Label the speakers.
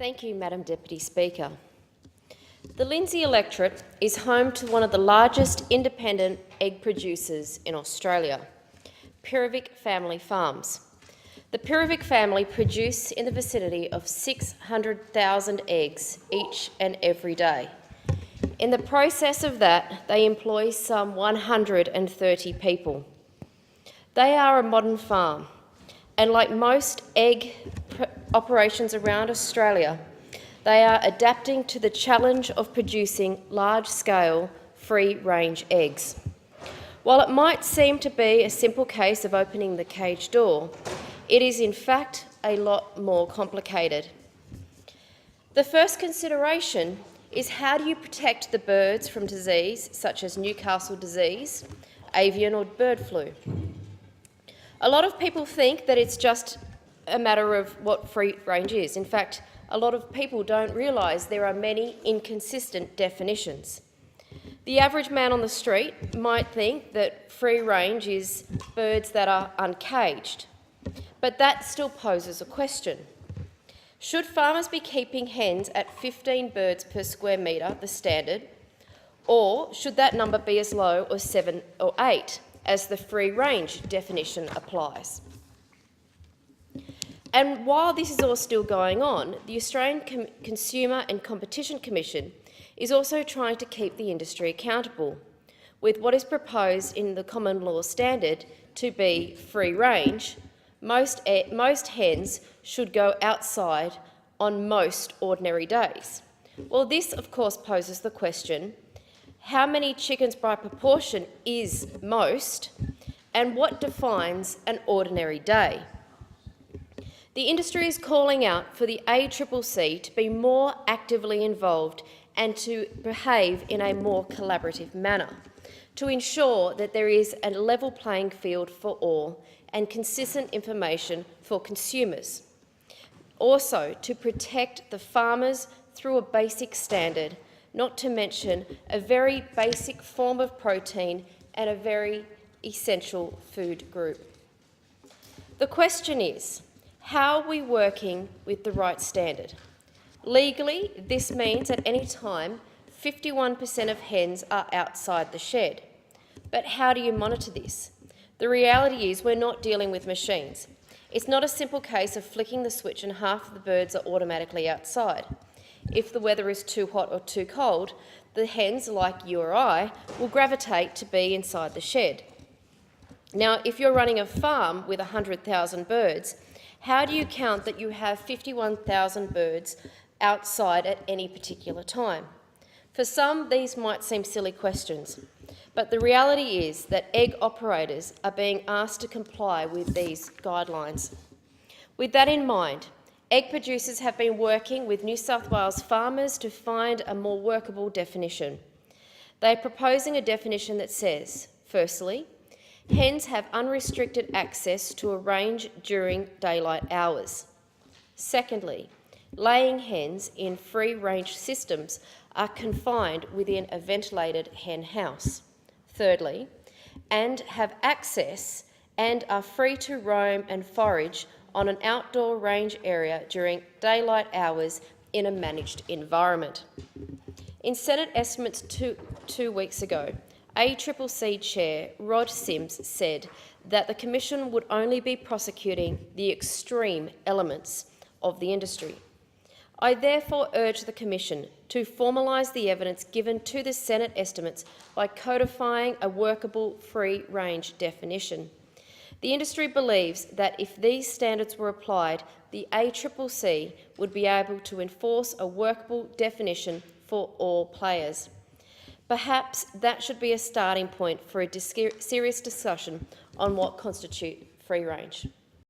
Speaker 1: Thank you, Madam Deputy Speaker. The Lindsay electorate is home to one of the largest independent egg producers in Australia, Pirovic Family Farms. The Pirovic family produce in the vicinity of 600,000 eggs each and every day. In the process of that, they employ some 130 people. They are a modern farm, and like most egg operations around Australia, they are adapting to the challenge of producing large-scale, free-range eggs. While it might seem to be a simple case of opening the cage door, it is in fact a lot more complicated. The first consideration is how do you protect the birds from disease such as Newcastle disease, avian or bird flu? A lot of people think that it's just a matter of what free range is. In fact, a lot of people don't realise there are many inconsistent definitions. The average man on the street might think that free range is birds that are uncaged, but that still poses a question. Should farmers be keeping hens at 15 birds per square metre, the standard, or should that number be as low as 7 or 8, as the free range definition applies? And while this is all still going on, the Australian Consumer and Competition Commission is also trying to keep the industry accountable, with what is proposed in the common law standard to be free range. Most hens should go outside on most ordinary days. Well, this of course poses the question, how many chickens by proportion is most, and what defines an ordinary day? The industry is calling out for the ACCC to be more actively involved and to behave in a more collaborative manner, to ensure that there is a level playing field for all and consistent information for consumers. Also, to protect the farmers through a basic standard, not to mention a very basic form of protein and a very essential food group. The question is, how are we working with the right standard? Legally, this means at any time 51% of hens are outside the shed. But how do you monitor this? The reality is we're not dealing with machines. It's not a simple case of flicking the switch and half of the birds are automatically outside. If the weather is too hot or too cold, the hens, like you or I, will gravitate to be inside the shed. Now, if you're running a farm with 100,000 birds, how do you count that you have 51,000 birds outside at any particular time? For some, these might seem silly questions, but the reality is that egg operators are being asked to comply with these guidelines. With that in mind, egg producers have been working with New South Wales farmers to find a more workable definition. They are proposing a definition that says, firstly, hens have unrestricted access to a range during daylight hours. Secondly, laying hens in free-range systems are confined within a ventilated hen house. Thirdly, and have access and are free to roam and forage on an outdoor range area during daylight hours in a managed environment. In Senate estimates two weeks ago, ACCC Chair Rod Sims said that the Commission would only be prosecuting the extreme elements of the industry. I therefore urge the Commission to formalise the evidence given to the Senate estimates by codifying a workable free-range definition. The industry believes that if these standards were applied, the ACCC would be able to enforce a workable definition for all players. Perhaps that should be a starting point for a serious discussion on what constitutes free range.